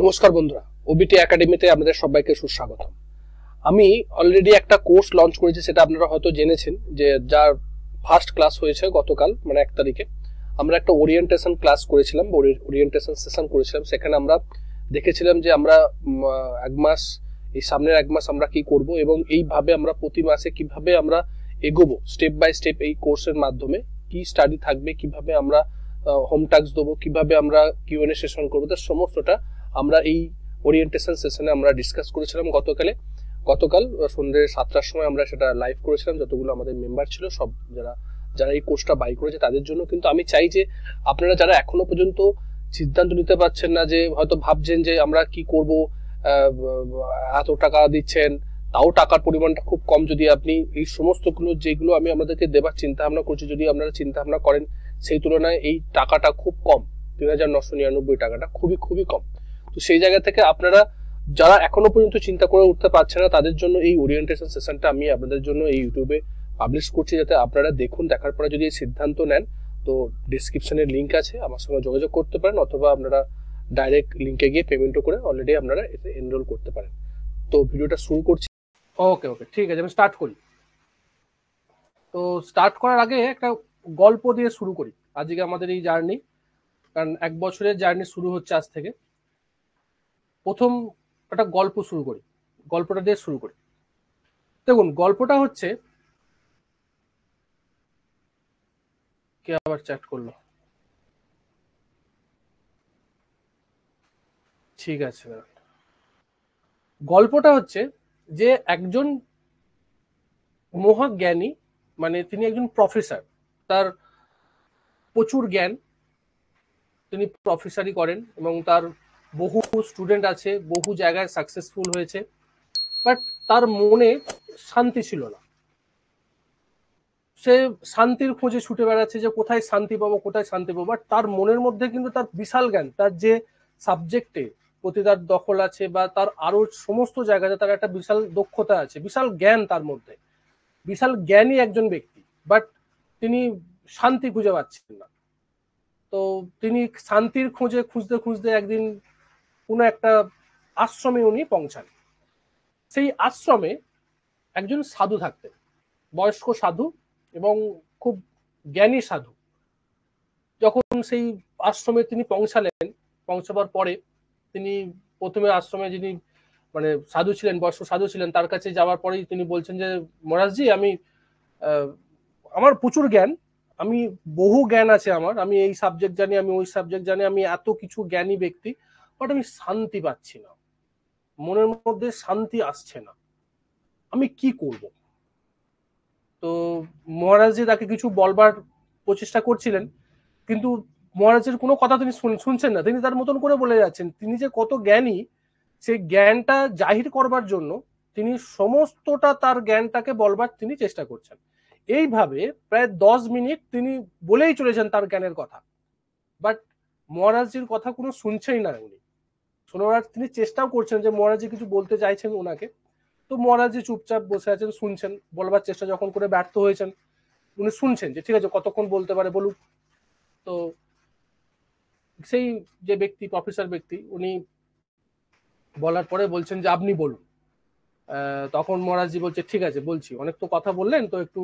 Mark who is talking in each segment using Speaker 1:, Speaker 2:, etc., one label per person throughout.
Speaker 1: নমস্কার বন্ধুরা, ওবিটি একাডেমিতে আপনাদের সবাইকে সুস্বাগত। আমি অলরেডি একটা কোর্স লঞ্চ করেছি, সেটা আপনারা হয়তো জেনেছেন যে যার ফার্স্ট ক্লাস হয়েছে গতকাল, মানে 1 তারিখে। আমরা একটা ওরিয়েন্টেশন ক্লাস করেছিলাম, ওরিয়েন্টেশন সেশন করেছিলাম। সেখানে আমরা দেখেছিলাম যে আমরা এক মাস, এই সামনের 1 মাস আমরা কি করব এবং এইভাবে আমরা প্রতি মাসে কিভাবে আমরা এগোবো স্টেপ বাই স্টেপ এই কোর্সের মাধ্যমে, কি স্টাডি থাকবে, কিভাবে আমরা হোম টাস্ক দেবো, কিভাবে আমরা কিউএনএ সেশন করবো, তার সমস্তটা আমরা এই ওরিয়েন্টেশন সেশনে আমরা ডিসকাস করেছিলাম গতকাল সন্ধ্যে 7টার সময় আমরা সেটা লাইভ করেছিলাম। যতগুলো আমাদের মেম্বার ছিল, সব যারা এই কোর্সটা বাই করেছে তাদের জন্য। কিন্তু আমি চাই যে আপনারা যারা এখনো পর্যন্ত সিদ্ধান্ত নিতে পারছেন না, যে হয়তো ভাবছেন যে আমরা কি করব, এত টাকা দিচ্ছেন তাও টাকার পরিমাণটা খুব কম, যদি আপনি এই সমস্তগুলো যেগুলো আমি আপনাদেরকে দেবার চিন্তা ভাবনা করছি, যদি আপনারা চিন্তা ভাবনা করেন সেই তুলনায় এই টাকাটা খুব কম, ৩,৯৯৯ টাকাটা খুবই খুবই কম। তো সেই জায়গা থেকে আপনারা যারা এখনো পর্যন্ত চিন্তা করে উঠতে পারছে না, তাদের জন্য এই ওরিয়েন্টেশন সেশনটা আমি আপনাদের জন্য এই ইউটিউবে পাবলিশ করছি, যাতে আপনারা দেখুন। দেখার পরে যদি এই সিদ্ধান্ত নেন, তো ডিসক্রিপশনের লিঙ্ক আছে, আমার সঙ্গে যোগাযোগ করতে পারেন, অথবা আপনারা ডাইরেক্ট লিঙ্কে গিয়ে পেমেন্টও করে অলরেডি আপনারা এতে এনরোল করতে পারেন। তো ভিডিওটা শুরু করছি। ওকে ঠিক আছে, আমি স্টার্ট করি। তো স্টার্ট করার আগে একটা গল্প দিয়ে শুরু করি আজকে আমাদের এই জার্নি, কারণ 1 বছরের জার্নি শুরু হচ্ছে আজ থেকে। প্রথম একটা গল্প শুরু করি, গল্পটা দিয়ে শুরু করি। দেখুন, গল্পটা হচ্ছে, কে আবার চ্যাট করলো? ঠিক আছে, গল্পটা হচ্ছে যে একজন মহাজ্ঞানী, মানে তিনি একজন প্রফেসর, তার প্রচুর জ্ঞান, তিনি প্রফেসরই করেন এবং তার বহু স্টুডেন্ট আছে, বহু জায়গায় সাকসেসফুল হয়েছে, বাট তার মনে শান্তি ছিল না। সে শান্তির খোঁজে ছুটে বেড়াচ্ছে যে কোথায় শান্তি পাবো, কোথায় শান্তি পাবো। বাট তার মনের মধ্যে কিন্তু তার বিশাল জ্ঞান, তার যে সাবজেক্টে প্রতি তার দখল আছে, বা তার আরো সমস্ত জায়গাতে তার একটা বিশাল দক্ষতা আছে, বিশাল জ্ঞান তার মধ্যে, বিশাল জ্ঞানী একজন ব্যক্তি। বাট তিনি শান্তি খুঁজে পাচ্ছেন না। তো তিনি শান্তির খোঁজে খুঁজতে খুঁজতে একদিন কোনো একটা আশ্রমে উনি পৌঁছান। সেই আশ্রমে একজন সাধু থাকতেন, বয়স্ক সাধু এবং খুব জ্ঞানী সাধু। যখন সেই আশ্রমে তিনি পৌঁছাবার পরে তিনি প্রথমে আশ্রমে যিনি মানে সাধু ছিলেন, বয়স্ক সাধু ছিলেন, তার কাছে যাওয়ার পরেই তিনি বলছেন যে মহারাজজি, আমি আমার প্রচুর জ্ঞান, আমি বহু জ্ঞান আছে আমার, আমি এই সাবজেক্ট জানি, আমি ওই সাবজেক্ট জানি, আমি এত কিছু জ্ঞানী ব্যক্তি, বাট আমি শান্তি পাচ্ছি না, মনের মধ্যে শান্তি আসছে না, আমি কি করব? তো মহারাজজি তাকে কিছু বলবার প্রচেষ্টা করছিলেন, কিন্তু মহারাজের কোনো কথা তিনি শুনছেন না। তিনি তার মতন করে বলে যাচ্ছেন। তিনি যে কত জ্ঞানী, সেই জ্ঞানটা জাহির করবার জন্য তিনি সমস্তটা তার জ্ঞানটাকে বলবার তিনি চেষ্টা করছেন। এইভাবে প্রায় 10 মিনিট তিনি বলেই চলেছেন তার জ্ঞানের কথা, বাট মহারাজজির কথা কোনো শুনছেই না উনি। শোনার তিনি চেষ্টাও করছেন যে মহারাজজি কিছু বলতে চাইছেন ওনাকে। তো মহারাজজি চুপচাপ বসে আছেন, শুনছেন। বলবার চেষ্টা যখন করে ব্যর্থ হয়েছেন, উনি শুনছেন যে ঠিক আছে, কতক্ষণ বলতে পারে বলুক। তো সেই যে ব্যক্তি, প্রফেসর ব্যক্তি, উনি বলার পরে বলছেন যে আপনি বলুন। তখন মহারাজজি বলছে ঠিক আছে বলছি, অনেক তো কথা বললেন, তো একটু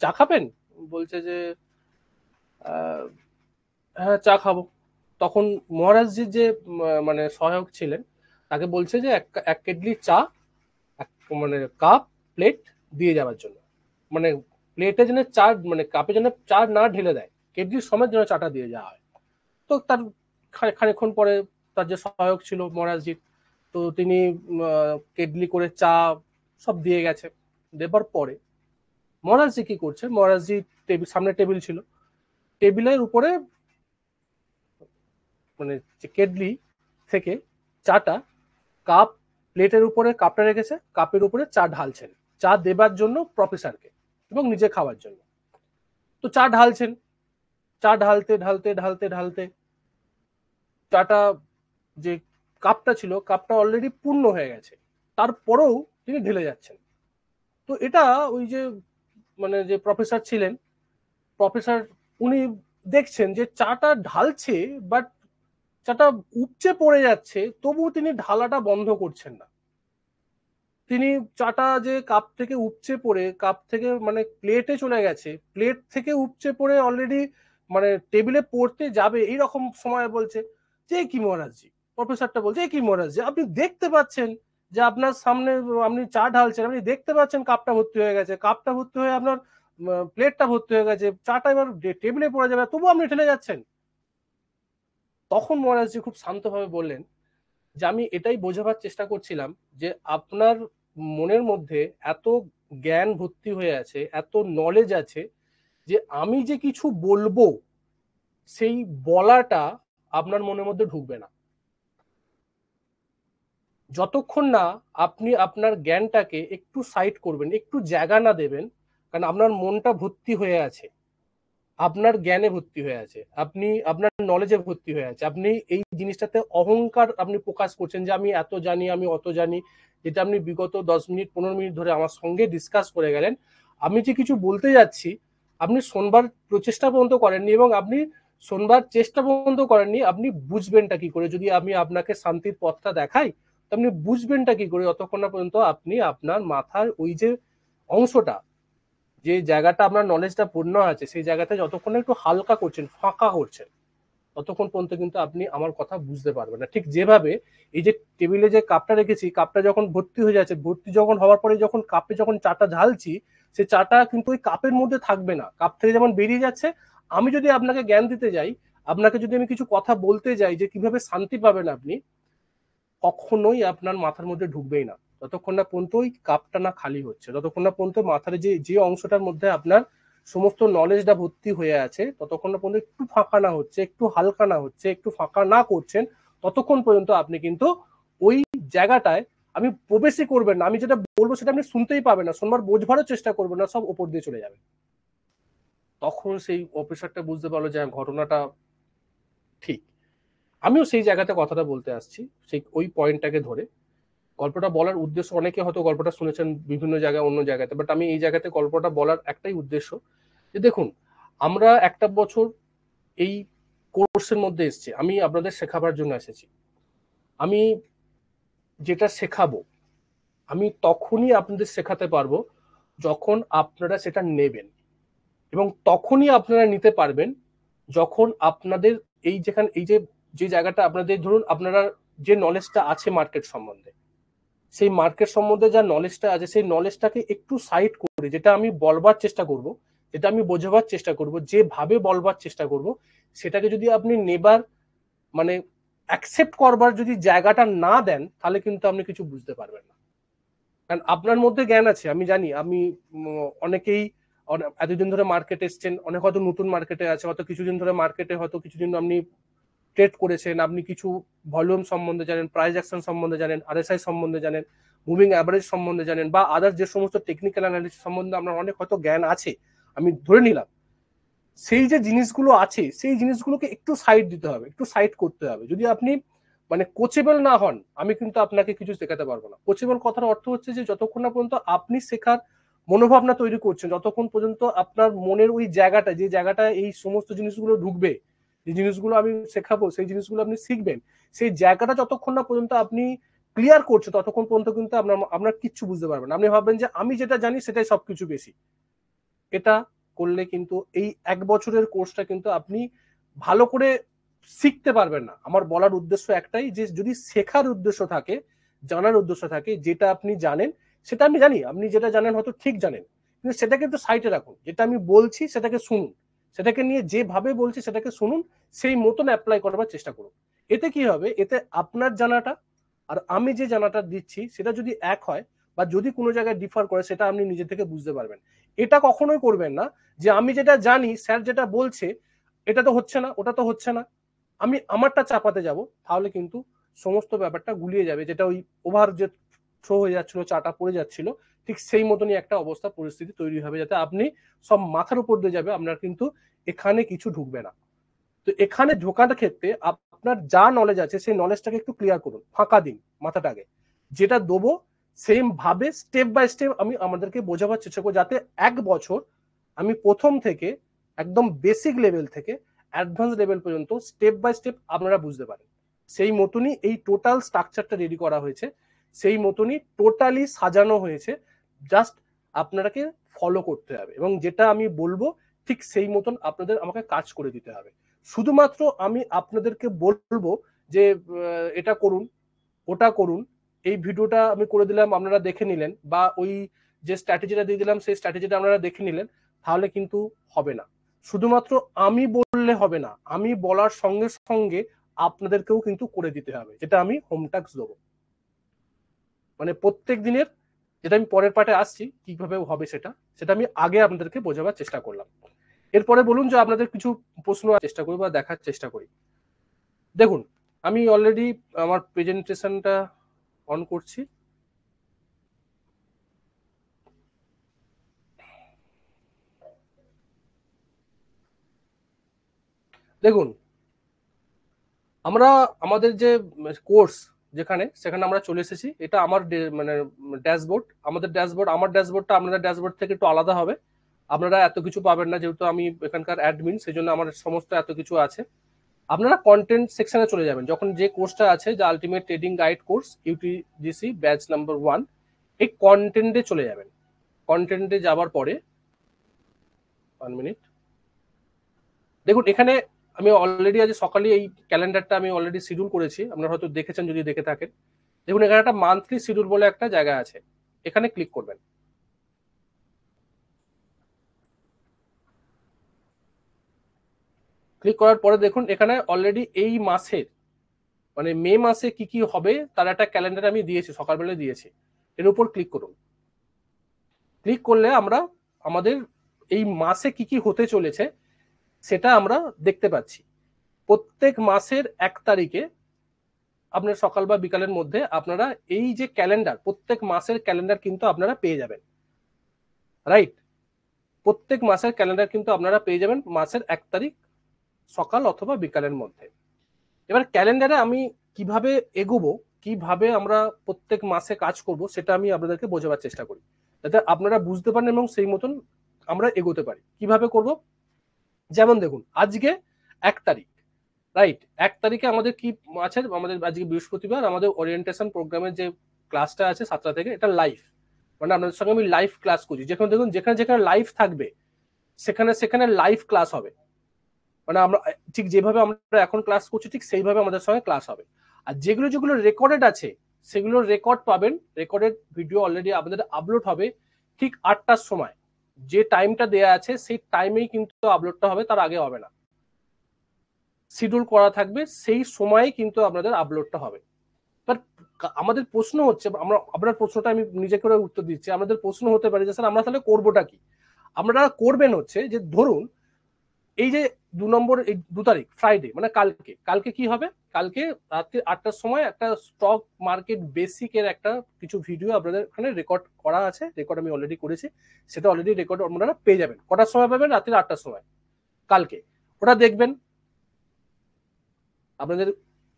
Speaker 1: চা খাবেন? বলছে যে হ্যাঁ চা খাবো। তখন মহারাজজির যে মানে সহায়ক ছিলেন, তাকে বলছে যে এক কেটলি চা, মানে কাপ, প্লেট দিয়ে যাওয়ার জন্য, মানে প্লেটে যেন চা, মানে কাপে যেন চা না ঢেলে দেয়, কেটলির সময় যেন চাটা দিয়ে যাওয়া হয়। তো তার খানিকক্ষণ পরে তার যে সহায়ক ছিল মহারাজজির, তো তিনি কেটলি করে চা সব দিয়ে গেছে। দেবার পরে মহারাজজি কি করছে, মহারাজজি সামনে টেবিল ছিল, টেবিলের উপরে মানে কেটলি থেকে চাটা কাপ, প্লেটের উপরে কাপটা রেখেছে, কাপের উপরে চা ঢালছেন, চা দেবার জন্য প্রফেসরকে এবং নিজে খাওয়ার জন্য। তো চা ঢালছেন, চা ঢালতে ঢালতে ঢালতে ঢালতে চাটা, যে কাপটা ছিল, কাপটা অলরেডি পূর্ণ হয়ে গেছে, তারপরেও তিনি ঢেলে যাচ্ছেন। তো এটা ওই যে মানে যে প্রফেসর ছিলেন, প্রফেসর, উনি দেখছেন যে চাটা ঢালছে, বাট চাটা উপচে পড়ে যাচ্ছে, তবুও তিনি ঢালাটা বন্ধ করছেন না। তিনি চাটা যে কাপ থেকে উপচে পড়ে কাপ থেকে মানে প্লেটে চলে গেছে, প্লেট থেকে উপচে পড়ে অলরেডি মানে টেবিলে পড়তে যাবে, এইরকম সময় বলছে যে কি মহারাজজি, প্রফেসরটা বলছে কি মহারাজজি, আপনি দেখতে পাচ্ছেন যে আপনার সামনে আপনি চা ঢালছেন, আপনি দেখতে পাচ্ছেন কাপটা ভর্তি হয়ে গেছে, কাপটা ভর্তি হয়ে আপনার প্লেটটা ভর্তি হয়ে গেছে, চাটা এবার টেবিলে পড়ে যাবে, তবু আপনি ঠেলে যাচ্ছেন। তখন মহারাজজি খুব শান্তভাবে বললেন যে আমি এটাই বোঝাবার চেষ্টা করছিলাম যে আপনার মনের মধ্যে এত জ্ঞান ভর্তি হয়ে আছে, এত নলেজ আছে, যে আমি যে কিছু বলবো সেই বলাটা আপনার মনের মধ্যে ঢুকবে না যতক্ষণ না আপনি আপনার জ্ঞানটাকে একটু সাইড করবেন, একটু জায়গা না দেবেন। কারণ আপনার মনটা ভর্তি হয়ে আছে, আপনার জ্ঞানে ভর্তি হয়ে আছে, আপনি আপনার নলেজে ভর্তি হয়ে আছে, আপনি এই জিনিসটাতে অহংকার আপনি প্রকাশ করছেন যে আমি এত জানি, আমি অত জানি, যেটা আপনি বিগত 10 মিনিট 15 মিনিট ধরে আমার সঙ্গে ডিসকাস করে গেলেন। আমি যে কিছু বলতে যাচ্ছি আপনি শোনবার প্রচেষ্টা পর্যন্ত করেননি, এবং আপনি শোনবার চেষ্টা পর্যন্ত করেননি, আপনি বুঝবেনটা কি করে? যদি আমি আপনাকে শান্তির পথটা দেখাই, তো আপনি বুঝবেনটা কি করে যতক্ষণ না পর্যন্ত আপনি আপনার মাথার ওই যে অংশটা, যে জায়গাটা আপনার নলেজটা পূর্ণ আছে, সেই জায়গাটা যতক্ষণ একটু হালকা করছেন, ফাঁকা করছেন, ততক্ষণ পর্যন্ত কিন্তু আপনি আমার কথা বুঝতে পারবেন না। ঠিক যেভাবে এই যে টেবিলে যে কাপটা রেখেছি, কাপটা যখন ভর্তি হয়ে যাচ্ছে, ভর্তি যখন হওয়ার পরে যখন কাপে যখন চাটা ঢালছি, সেই চাটা কিন্তু ওই কাপের মধ্যে থাকবে না, কাপ থেকে যেমন বেরিয়ে যাচ্ছে। আমি যদি আপনাকে জ্ঞান দিতে যাই, আপনাকে যদি আমি কিছু কথা বলতে যাই যে কিভাবে শান্তি পাবেন আপনি, কখনোই আপনার মাথার মধ্যে ঢুকবেই না যতক্ষণ না পর্যন্ত ওই কাপটা না খালি হচ্ছে, ততক্ষণ না পর্যন্ত মাথার যে যে অংশটার মধ্যে আপনার সমস্ত নলেজটা ভর্তি হয়ে আছে, ততক্ষণ না পর্যন্ত একটু ফাঁকা না হচ্ছে, একটু হালকা না হচ্ছে, একটু ফাঁকা না করছেন, ততক্ষণ পর্যন্ত আপনি কিন্তু ওই জায়গাটায় আমি প্রবেশই করবেন না। আমি যেটা বলবো সেটা আপনি শুনতেই পাবেন না, শোনবার বোঝবারও চেষ্টা করবেন না, সব উপর দিয়ে চলে যাবে। তখন সেই অফিসারটা বুঝতে পারলো যে ঘটনাটা ঠিক। আমিও সেই জায়গাতে কথাটা বলতে আসছি, সেই ওই পয়েন্টটাকে ধরে। গল্পটা বলার উদ্দেশ্য, অনেকে হয়তো গল্পটা শুনেছেন বিভিন্ন জায়গায় অন্য জায়গাতে, বাট আমি এই জায়গাতে গল্পটা বলার একটাই উদ্দেশ্য যে দেখুন, আমরা একটা বছর এই কোর্সের মধ্যে এসেছি, আমি আপনাদের শেখাবার জন্য এসেছি। আমি যেটা শেখাবো আমি তখনই আপনাদের শেখাতে পারবো যখন আপনারা সেটা নেবেন, এবং তখনই আপনারা নিতে পারবেন যখন আপনাদের এই যেখানে এই যে যে জায়গাটা আপনাদের, ধরুন আপনারা যে নলেজটা আছে মার্কেট সম্বন্ধে, সেই মার্কেট সম্বন্ধে যা নলেজটা আছে সেই নলেজটাকে একটু সাইড করে, যেটা আমি বলবার চেষ্টা করব, যেটা আমি বোঝাবার চেষ্টা করব, যেভাবে বলবার চেষ্টা করব, সেটাকে যদি আপনি নেবার মানে অ্যাকসেপ্ট করবার যদি জায়গাটা না দেন, তাহলে কিন্তু আপনি কিছু বুঝতে পারবেন না। কারণ আপনার মধ্যে জ্ঞান আছে, আমি জানি। আমি অনেকেই এতদিন ধরে মার্কেটে এসছেন, অনেক হয়তো নতুন মার্কেটে আছে, হয়তো কিছুদিন ধরে মার্কেটে, হয়তো কিছুদিন আপনি ট্রেড করেছেন, আপনি কিছু ভলিউম সম্বন্ধে জানেন, প্রাইস অ্যাকশন সম্বন্ধে জানেন, আরএসআই সম্বন্ধে জানেন, মুভিং অ্যাভারেজ সম্বন্ধে জানেন, বা আদার যে সমস্ত টেকনিক্যাল অ্যানালিসিস সম্বন্ধে আপনার অনেক হয়তো জ্ঞান আছে, আমি ধরে নিলাম। সেই যে জিনিসগুলো আছে সেই জিনিসগুলোকে একটু সাইড দিতে হবে, একটু সাইড করতে হবে। যদি আপনি মানে কোচেবল না হন, আমি কিন্তু আপনাকে কিছু শেখাতে পারবো না। কোচেবল কথার অর্থ হচ্ছে যে যতক্ষণ না পর্যন্ত আপনি শেখার মনোভাবনা তৈরি করছেন, যতক্ষণ পর্যন্ত আপনার মনের ওই জায়গাটা, যে জায়গাটা এই সমস্ত জিনিসগুলো ঢুকবে, যে জিনিসগুলো আমি শেখাবো, সেই জিনিসগুলো আপনি শিখবেন, সেই জায়গাটা যতক্ষণ না পর্যন্ত আপনি ক্লিয়ার করছে, ততক্ষণ পর্যন্ত কিন্তু আপনার আপনার কিচ্ছু বুঝতে পারবেন। আপনি ভাববেন যে আমি যেটা জানি সেটাই সবকিছু বেশি। এটা করলে কিন্তু এই 1 বছরের কোর্সটা কিন্তু আপনি ভালো করে শিখতে পারবেন না। আমার বলার উদ্দেশ্য একটাই, যে যদি শেখার উদ্দেশ্য থাকে, জানার উদ্দেশ্য থাকে, যেটা আপনি জানেন সেটা আমি জানি, আপনি যেটা জানেন হয়তো ঠিক জানেন, কিন্তু সেটাকে একটু সাইডে রাখুন। যেটা আমি বলছি সেটাকে শুনুন, সেটাকে নিয়ে যেভাবে বলছি সেটাকে শুনুন, সেই মতন অ্যাপ্লাই করবার চেষ্টা করুন। এতে কি হবে, এতে আপনার জানাটা আর আমি যে জানাটা দিচ্ছি সেটা যদি এক হয়, বা যদি কোনো জায়গায় ডিফার করে, সেটা আপনি নিজে থেকে বুঝতে পারবেন। এটা কখনোই করবেন না যে আমি যেটা জানি স্যার যেটা বলছে এটা তো হচ্ছে না, ওটা তো হচ্ছে না, আমি আমারটা চাপাতে যাব, তাহলে কিন্তু সমস্ত ব্যাপারটা গুলিয়ে যাবে। যেটা ওই ওভার যে থ্রো হয়ে যাচ্ছিল, চাটা পড়ে যাচ্ছিল, ঠিক সেই মতনই একটা অবস্থা পরিস্থিতি তৈরি হবে, যাতে আপনি সব মাথার উপর দিয়ে যাবে, আপনার কিন্তু এখানে কিছু ঢুকবে না। তো এখানে ঢোকার ক্ষেত্রে আপনার যা নলেজ আছে সেই নলেজটাকে একটু ক্লিয়ার করুন, ফাঁকা দিন মাথাটাকে। যেটা দেবো সেম ভাবে স্টেপ বাই স্টেপ আমি আমাদেরকে বোঝাবার চেষ্টা করবো, যাতে 1 বছর আমি প্রথম থেকে একদম বেসিক লেভেল থেকে অ্যাডভান্স লেভেল পর্যন্ত স্টেপ বাই স্টেপ আপনারা বুঝতে পারেন। সেই মতনই এই টোটাল স্ট্রাকচারটা রেডি করা হয়েছে, সেই মতনই টোটালি সাজানো হয়েছে। জাস্ট আপনাকে ফলো করতে হবে এবং যেটা আমি বলবো ঠিক সেই মতন আপনাদের আমাকে কাজ করে দিতে হবে। শুধুমাত্র আমি আপনাদেরকে বলবো যে এটা করুন, ওটা করুন, এই ভিডিওটা আমি করে দিলাম আপনারা দেখে নিলেন, বা ওই যে স্ট্র্যাটেজিটা দিয়ে দিলাম সেই স্ট্র্যাটেজিটা আপনারা দেখে নিলেন, তাহলে কিন্তু হবে না। শুধুমাত্র আমি বললে হবে না, আমি বলার সঙ্গে সঙ্গে আপনাদেরকেও কিন্তু করে দিতে হবে, যেটা আমি হোম টাস্ক দেবো। মানে প্রত্যেক দিনের, যেটা আমি পরের পার্টে আসছি কিভাবে হবে সেটা সেটা আমি আগে আপনাদেরকে বোঝাবার চেষ্টা করলাম। এরপরে বলুন যে আপনাদের কিছু প্রশ্ন চেষ্টা করি বা দেখার চেষ্টা করি। দেখুন, আমি অলরেডি আমার প্রেজেন্টেশনটা অন করছি। দেখুন, আমরা আমাদের যে কোর্স যেখানে সেখানে আমরা চলে এসেছি। এটা আমার মানে ড্যাশবোর্ড, আমাদের ড্যাশবোর্ড, আমার ড্যাশবোর্ডটা আপনাদের ড্যাশবোর্ড থেকে একটু আলাদা হবে। আপনারা এত কিছু পাবেন না, যেহেতু আমি এখানকার অ্যাডমিন, সেই জন্য আমার সমস্ত এত কিছু আছে। আপনারা কন্টেন্ট সেকশনে চলে যাবেন, যখন যে কোর্সটা আছে, যে ultimate trading guide course UTGC batch number 1, এই কন্টেন্টে চলে যাবেন। কন্টেন্টে যাবার পরে 1 মিনিট, দেখুন এখানে আমি অলরেডি আজ সকালে এই ক্যালেন্ডারটা আমি অলরেডি শিডিউল করেছি, আপনারা হয়তো দেখেছেন যদি দেখে থাকেন। দেখুন এখানে একটা মান্থলি শিডিউল বলে একটা জায়গা আছে, এখানে ক্লিক করবেন। ক্লিক করার পরে দেখুন এখানে অলরেডি এই মাসের মানে মে মাসে কি কি হবে তার একটা ক্যালেন্ডার আমি দিয়েছি, সকালবেলা দিয়েছি। এর উপর ক্লিক করুন। ক্লিক করলে আমরা আমাদের এই মাসে কি কি হতে চলেছে সেটা আমরা দেখতে পাচ্ছি। প্রত্যেক মাসের 1 তারিখে আপনার সকাল বা বিকালের মধ্যে আপনারা এই যে ক্যালেন্ডার, প্রত্যেক মাসের ক্যালেন্ডার কিন্তু আপনারা পেয়ে যাবেন, রাইট? প্রত্যেক মাসের ক্যালেন্ডার কিন্তু আপনারা পেয়ে যাবেন মাসের 1 তারিখ সকাল অথবা বিকালের মধ্যে। এবার ক্যালেন্ডারে আমি কিভাবে এগোবো, কিভাবে আমরা প্রত্যেক মাসে কাজ করব, সেটা আমি আপনাদেরকে বোঝাবার চেষ্টা করি, যাতে আপনারা বুঝতে পারেন এবং সেই মতন আমরা এগোতে পারি। কিভাবে করব? যেমন দেখুন, আজকে 1 তারিখ, রাইট? 1 তারিখে আমাদের কি আছে? আমাদের আজকে বৃহস্পতিবার, আমাদের ওরিয়েন্টেশন প্রোগ্রামের যে ক্লাসটা আছে 7টা থেকে, এটা লাইভ, মানে আপনাদের সঙ্গে আমি লাইভ ক্লাস করছি। যেখানে দেখুন, যেখানে যেখানে লাইভ থাকবে সেখানে সেখানে লাইভ ক্লাস হবে। মানে আমরা ঠিক যেভাবে আমরা এখন ক্লাস করছি ঠিক সেইভাবে আমাদের সঙ্গে ক্লাস হবে। আর যেগুলো যেগুলো রেকর্ডেড আছে সেগুলো রেকর্ড পাবেন, রেকর্ডেড ভিডিও অলরেডি আপনাদের আপলোড হবে ঠিক 8টার সময়। যে টাইমটা দেয়া আছে সেই টাইমেই কিন্তু আপলোডটা হবে, তার আগে হবে না। শিডিউল করা থাকবে, সেই সময়ে কিন্তু আপনাদের আপলোডটা হবে। বাট আমাদের প্রশ্ন হচ্ছে, আমরা আপনার প্রশ্নটা আমি নিজে করে উত্তর দিচ্ছি, আমাদের প্রশ্ন হতে পারে যে স্যার আমরা তাহলে করবোটা কি? আপনারা করবেন হচ্ছে যে ধরুন এই যে 2 নম্বর, এই 2 তারিখ ফ্রাইডে, মানে কালকে, কালকে কি হবে? কালকে রাত্রি 8টার সময় একটা স্টক মার্কেট বেসিকের একটা কিছু ভিডিও আপনাদের এখানে রেকর্ড করা আছে, রেকর্ড আমি অলরেডি করেছি, সেটা অলরেডি রেকর্ড আপনারা পেয়ে যাবেন। কটার সময় পাবেন? রাত্রি 8টার সময় কালকে। ওটা দেখবেন। আপনাদের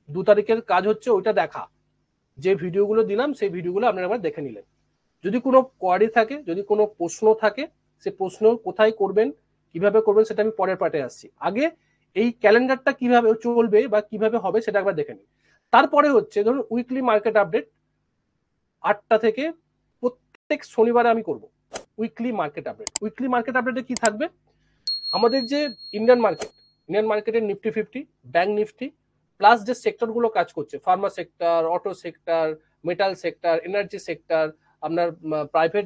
Speaker 1: 2 তারিখের কাজ হচ্ছে ওইটা দেখা, যে ভিডিওগুলো দিলাম সেই ভিডিওগুলো আপনারা একবার দেখে নিলেন। যদি কোনো কোয়ারি থাকে, যদি কোনো প্রশ্ন থাকে, সে প্রশ্ন কোথায় করবেন, কিভাবে করবেন, সেটা আমি পরের পার্টে আসছি। আগে এই ক্যালেন্ডারটা কিভাবে চলবে বা কিভাবে হবে সেটা একবার দেখে নিন। তারপরে হচ্ছে ধরুন উইকলি মার্কেট আপডেট 8টা থেকে প্রত্যেক শনিবারে আমি করব weekly market update. Weekly market আপডেটে কি থাকবে? আমাদের যে ইন্ডিয়ান মার্কেটের নিফটি 50, ব্যাংক নিফটি, প্লাস যে সেক্টরগুলো কাজ করছে, Pharma sector, auto sector, metal sector, energy sector, আপনার প্রাইভেট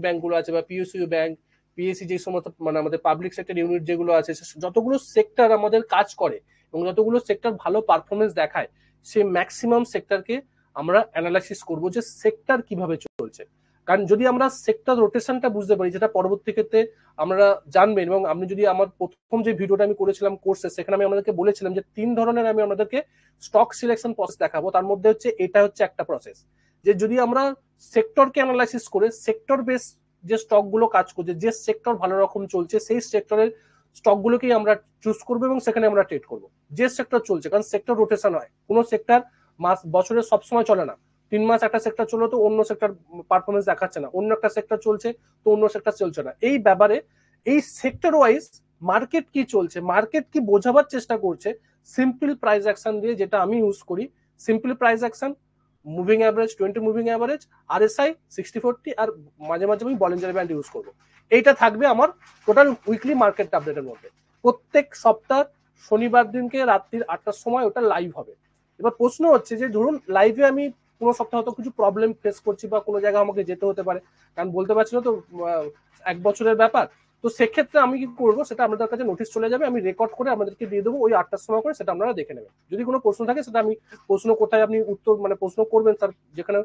Speaker 1: ব্যাংকগুলো আছে বা পিএসইউ ব্যাংক, পিএসসি, যে সমস্ত মানে আমাদের পাবলিক সেক্টর ইউনিট যেগুলো আছে, যতগুলো সেক্টর আমাদের কাজ করে এবং যতগুলো সেক্টর ভালো পারফরমেন্স দেখায়, সে ম্যাক্সিমাম সেক্টরকে আমরা অ্যানালাইসিস করবো যে সেক্টর কিভাবে চলছে। কারণ যদি আমরা সেক্টর রোটেশনটা বুঝতে পারি, যেটা পরবর্তী ক্ষেত্রে আমরা জানবেন, এবং আপনি যদি আমার প্রথম যে ভিডিওটা আমি করেছিলাম কোর্সে, সেখানে আমি আপনাদেরকে বলেছিলাম যে 3 ধরনের আমি আপনাদেরকে স্টক সিলেকশন প্রসেস দেখাবো। তার মধ্যে হচ্ছে এটা হচ্ছে একটা প্রসেস, যে যদি আমরা সেক্টরকে অ্যানালাইসিস করে সেক্টর বেস যে স্টক গুলো কাজ করছে, যে সেক্টর ভালো রকম চলছে, সেই সেক্টরের স্টক গুলোকেই আমরা চুজ করবো এবং সেখানে আমরা ট্রেড করবো। যে সেক্টর চলছে, কারণ সেক্টর রোটেশন হয়, কোনো সেক্টর বছরে সবসময় চলে না। 3 মাস একটা সেক্টর চলো তো অন্য সেক্টর পারফরমেন্স দেখাচ্ছে না, অন্য একটা সেক্টর চলছে তো অন্য সেক্টর চলছে না। এই ব্যাপারে এই সেক্টর ওয়াইজ মার্কেট কি চলছে, মার্কেট কি বোঝাবার চেষ্টা করছে সিম্পল প্রাইস অ্যাকশন দিয়ে, যেটা আমি ইউজ করি। Simple price action, moving average, 20 moving average, RSI 60/40, আর মাঝে মাঝে আমি বলিঞ্জার ব্যান্ড ইউজ করবো। এইটা থাকবে আমার টোটাল উইকলি মার্কেট আপডেটের মধ্যে। প্রত্যেক সপ্তাহ শনিবার দিনকে রাত্রির 8টার সময় ওটা লাইভ হবে। এবার প্রশ্ন হচ্ছে যে ধরুন লাইভে আমি কোনো সপ্তাহ হয়তো কিছু প্রবলেম ফেস করছি বা কোনো জায়গায় আমাকে যেতে হতে পারে, কারণ বলতে পারছি না তো, 1 বছরের ব্যাপার। তো সেক্ষেত্রে আমি কি করবো, সেটা আপনাদের কাছে নোটিশ চলে যাবে, আমি রেকর্ড করে আপনাদেরকে দিয়ে দেবো ওই 8টার সময় করে, সেটা আপনারা দেখে নেবেন। যদি কোনো প্রশ্ন থাকে সেটা আমি প্রশ্ন কোথায় আপনি উত্তর মানে প্রশ্ন করবেন তার যেখানে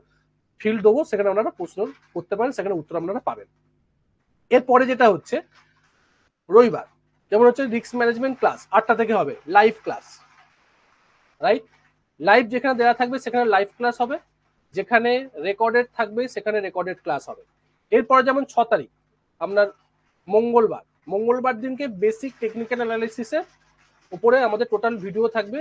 Speaker 1: ফিল্ড দেবো সেখানে আপনারা প্রশ্ন করতে পারেন, সেখানে উত্তর আপনারা পাবেন। এরপরে যেটা হচ্ছে রবিবার, যেমন হচ্ছে রিস্ক ম্যানেজমেন্ট ক্লাস 8টা থেকে হবে, লাইভ ক্লাস, রাইট? লাইভ যেখানে দেওয়া থাকবে সেখানে লাইভ ক্লাস হবে, যেখানে রেকর্ডেড থাকবে সেখানে রেকর্ডেড ক্লাস হবে। এরপরে যেমন 6 তারিখ আপনার মঙ্গলবার, মঙ্গলবার দিনকে বেসিক টেকনিক্যাল অ্যানালিসিসের উপরে আমাদের টোটাল ভিডিও থাকবে।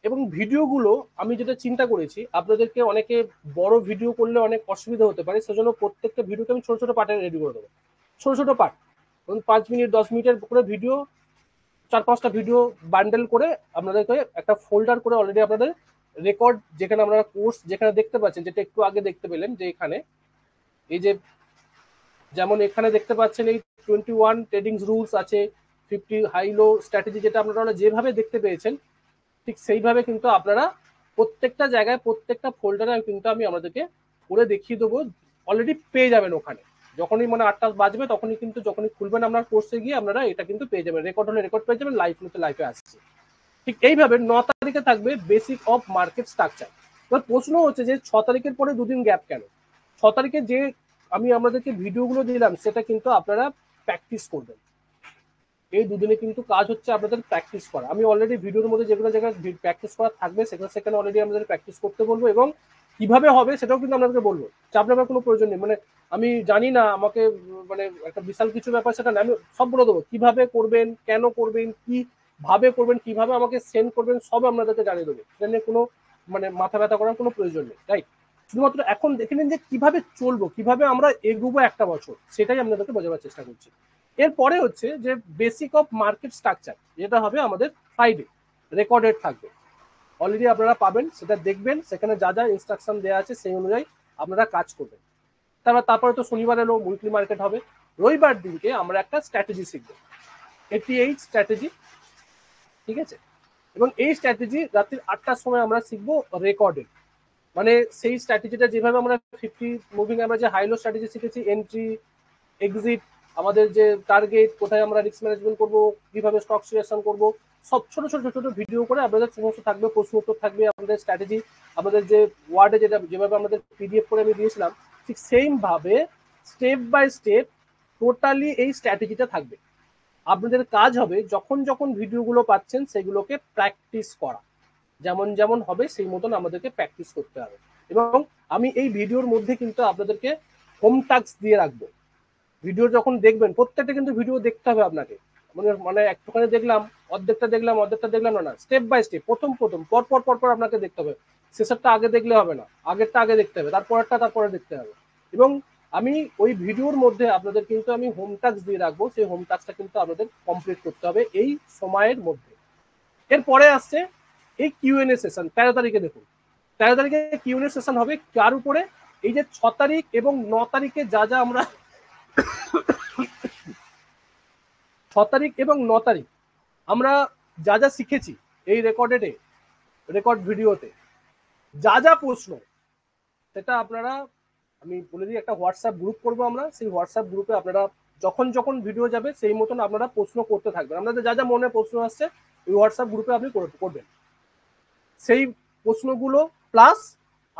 Speaker 1: এবং ভিডিওগুলো আমি যেটা চিন্তা করেছি, আপনাদেরকে অনেকে বড় ভিডিও করলে অনেক অসুবিধা হতে পারে, সেজন্য প্রত্যেকটা ভিডিওকে আমি ছোট ছোট পার্টে রেডি করে দেবো। ছোট ছোট পার্ট, 5 মিনিট 10 মিনিটের করে ভিডিও, 4-5টা ভিডিও বান্ডেল করে আপনাদেরকে একটা ফোল্ডার করে অলরেডি আপনাদের রেকর্ড, যেখানে আপনারা কোর্স যেখানে দেখতে পাচ্ছেন, যেটা একটু আগে দেখতে পেলেন যে এখানে এই যে যেমন এখানে দেখতে পাচ্ছেন এই 21 ট্রেডিং রুলস আছে, 50 হাই লো স্ট্র্যাটেজি, যেটা আপনারা যেভাবে দেখতে পেয়েছেন ঠিক সেইভাবে কিন্তু আপনারা প্রত্যেকটা জায়গায় প্রত্যেকটা ফোল্ডারে কিন্তু আমি আপনাদেরকে করে দেখিয়ে দেবো, অলরেডি পেয়ে যাবেন ওখানে। যখনই মানে 8টা বাজবে তখনই কিন্তু, যখনই খুলবেন আপনার কোর্সে গিয়ে আপনারা এটা কিন্তু পেয়ে যাবেন, রেকর্ড হলে রেকর্ড পেয়ে যাবেন, লাইভ হতে লাইভে আসছে। ঠিক এইভাবে 9 তারিখে থাকবে বেসিক অফ মার্কেট স্ট্রাকচার। এবার প্রশ্ন হচ্ছে যে 6 তারিখের পরে দুদিন গ্যাপ কেন? 6 তারিখে যে আমি আপনাদেরকে ভিডিওগুলো দিলাম সেটা কিন্তু আপনারা প্র্যাকটিস করবেন। এই দুদিনে কিন্তু কাজ হচ্ছে আপনাদের প্র্যাকটিস করা। আমি অলরেডি ভিডিওর মধ্যে যেগুলো জায়গায় প্র্যাকটিস করা থাকবে সেখানে অলরেডি আমাদের প্র্যাকটিস করতে বলবো, এবং কিভাবে হবে সেটাও কিন্তু আপনাদেরকে বলবো। চাপ নেওয়ার কোনো প্রয়োজন নেই, মানে আমি জানি না আমাকে মানে একটা বিশাল কিছু ব্যাপার সেটা না, আমি সব বলে দেবো কিভাবে করবেন, কেন করবেন, কি ভাবে করবেন, কিভাবে আমাকে সেন্ড করবেন, সব আপনাদেরকে জানিয়ে দেবো। সেটা নিয়ে কোনো মানে মাথা ব্যথা করার কোনো প্রয়োজন নেই, রাইট? শুধুমাত্র এখন দেখে নিন যে কিভাবে চলবো, কিভাবে আমরা এগোবো একটা বছর, সেটাই আপনাদেরকে বোঝাবার চেষ্টা করছি। এরপরে হচ্ছে যে বেসিক অফ মার্কেট স্ট্রাকচার, যেটা হবে আমাদের ফ্রাইডে, রেকর্ডেড থাকবে, অলরেডি আপনারা পাবেন, সেটা দেখবেন, সেখানে যা যা ইনস্ট্রাকশন দেওয়া আছে সেই অনুযায়ী আপনারা কাজ করবেন। তারপরে তো শনিবার এলো, উইকলি মার্কেট হবে। রবিবার দিনকে আমরা একটা স্ট্র্যাটেজি শিখবো, 88 স্ট্র্যাটেজি, ঠিক আছে? এবং এই স্ট্র্যাটেজি রাত্রি 8টার সময় আমরা শিখবো রেকর্ডেড, মানে সেই স্ট্র্যাটেজিটা যেভাবে আমরা 50 মুভিং আমরা যে হাইলো স্ট্র্যাটেজি শিখেছি, এন্ট্রি, এক্সিট, আমাদের যে টার্গেট, কোথায় আমরা রিস্ক ম্যানেজমেন্ট করবো, কিভাবে স্টক সিলেকশন করবো, সব ছোট ছোট ছোট ছোট ভিডিও করে আপনাদের সমস্ত থাকবে, প্রশ্ন উত্তর থাকবে, আমাদের স্ট্র্যাটেজি, আমাদের যে ওয়ার্ডে যেভাবে আমাদের পিডিএফ করে আমি দিয়েছিলাম ঠিক সেম ভাবে স্টেপ বাই স্টেপ টোটালি এই স্ট্র্যাটেজিটা থাকবে। আপনাদের কাজ হবে যখন যখন ভিডিওগুলো পাচ্ছেন সেগুলোকে প্র্যাকটিস করা, যেমন যেমন হবে সেই মতন আমাদেরকে প্র্যাকটিস করতে হবে। এবং আমি এই ভিডিওর মধ্যে কিন্তু আপনাদেরকে হোম টাস্ক দিয়ে রাখবো। ভিডিও যখন দেখবেন প্রত্যেকটা কিন্তু ভিডিও দেখতে হবে আপনাকে, মানে একটুখানি দেখলাম, অর্ধেকটা দেখলাম না, স্টেপ বাই স্টেপ, প্রথম পর আপনাকে দেখতে হবে। শেষেরটা আগে দেখলে হবে না, আগেরটা আগে দেখতে হবে, তারপরে দেখতে হবে। এবং আমি ওই ভিডিওর মধ্যে আপনাদের কিন্তু আমি হোম টাস্ক দিয়ে রাখবো, সেই হোম টাস্কটা কিন্তু আপনাদের কমপ্লিট করতে হবে এই সময়ের মধ্যে। এরপরে আসছে এই কিউএনএ সেশন 13 তারিখে। দেখুন 13 তারিখে কিউএনএ সেশন হবে কার উপরে? এই যে 6 তারিখ এবং 9 তারিখে যা যা আমরা 6 তারিখ এবং 9 তারিখ আমরা যা যা শিখেছি এই রেকর্ড ভিডিওতে, যা যা প্রশ্ন, সেটা আপনারা, আমি বলে দিই, একটা হোয়াটসঅ্যাপ গ্রুপ করবো আমরা, সেই হোয়াটসঅ্যাপ গ্রুপে আপনারা যখন যখন ভিডিও যাবে সেই মতন আপনারা প্রশ্ন করতে থাকবেন, আপনাদের যা যা মনে প্রশ্ন আসছে ওই হোয়াটসঅ্যাপ গ্রুপে আপনি করবেন। সেই প্রশ্নগুলো প্লাস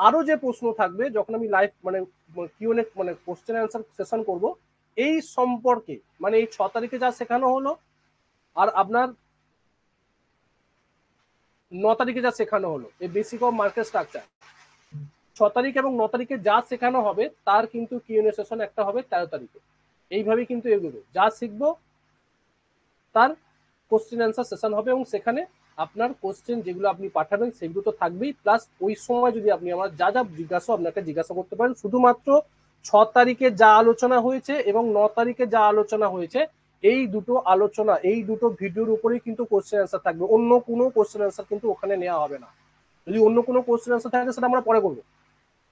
Speaker 1: আরো যে প্রশ্ন থাকবে যখন আমি লাইভ মানে কিউএনএ মানে কোশ্চেন অ্যান্সার সেশন করব এই সম্পর্কে, মানে এই 6 তারিখে যা শেখানো হলো আর আপনার 9 তারিখে যা শেখানো হলো, এই বেসিক অফ মার্কেট স্ট্রাকচার, 6 তারিখ এবং 9 তারিখে যা শেখানো হবে তার কিন্তু কিউএনএ সেশন একটা হবে 13 তারিখে। এইভাবে কিন্তু এগুলো যা শিখবো তার কোশ্চেন অ্যান্সার সেশন হবে, এবং সেখানে আপনার কোশ্চেন যেগুলো আপনি পাঠাবেন সেগুলো তো থাকবেই, প্লাস ওই সময় যদি আপনি আমার যা যা আপনাকে জিজ্ঞাসা করতে পারেন। শুধুমাত্র 6 তারিখে যা আলোচনা হয়েছে এবং 9 তারিখে যা আলোচনা হয়েছে এই দুটো আলোচনা, এই দুটো ভিডিওর উপরেই কিন্তু কোশ্চেন অ্যান্সার থাকবে, অন্য কোনো কোশ্চেন অ্যান্সার কিন্তু ওখানে নেওয়া হবে না। যদি অন্য কোনো কোশ্চেন অ্যান্সার থাকে সেটা আমরা পরে করবো।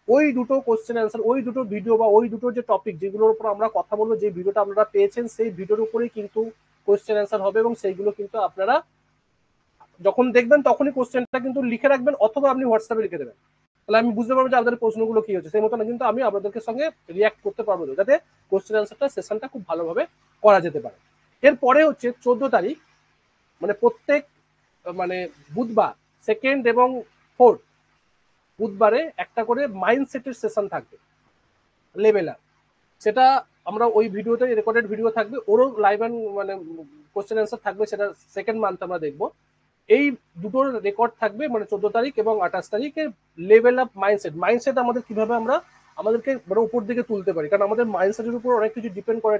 Speaker 1: ওই দুটো কোশ্চেন অ্যান্সার, ওই দুটো ভিডিও বা ওই দুটো যে টপিক যেগুলোর উপর আমরা কথা বলবো, যে ভিডিওটা আপনারা পেয়েছেন সেই ভিডিওর উপরেই কিন্তু কোশ্চেন অ্যান্সার হবে, এবং সেইগুলো কিন্তু আপনারা যখন দেখবেন তখনই কোশ্চেনটা কিন্তু লিখে রাখবেন, অথবা আপনি হোয়াটসঅ্যাপে লিখে দেবেন। তাহলে আমি বুঝতে পারবো যে আপনাদের প্রশ্নগুলো কি হচ্ছে, সেই মতন কিন্তু আমি আপনাদেরকে সঙ্গে রিয়াক্ট করতে পারবো, যাতে কোশ্চেন অ্যান্সারটা সেশনটা খুব ভালোভাবে করা যেতে পারে। এরপরে হচ্ছে 14 তারিখ, মানে প্রত্যেক মানে বুধবার 2nd এবং 4th বুধবারে একটা করে মাইন্ডসেটের সেশন থাকবে লেভেলার। সেটা আমরা ওই ভিডিওতে রেকর্ডেড ভিডিও থাকবে, ওরও লাইভ অ্যান্ড মানে কোশ্চেন অ্যান্সার থাকবে, সেটা সেকেন্ড মান্থ আমরা দেখবো। এই দুটোর রেকর্ড থাকবে, মানে 14 তারিখ এবং 28 তারিখে লেভেল আপ মাইন্ডসেট। মাইন্ডসেট আমাদের কিভাবে আমরা আমাদেরকে মানে উপর দিকে তুলতে পারি, কারণ আমাদের মাইন্ডসেটের উপর অনেক কিছু ডিপেন্ড করে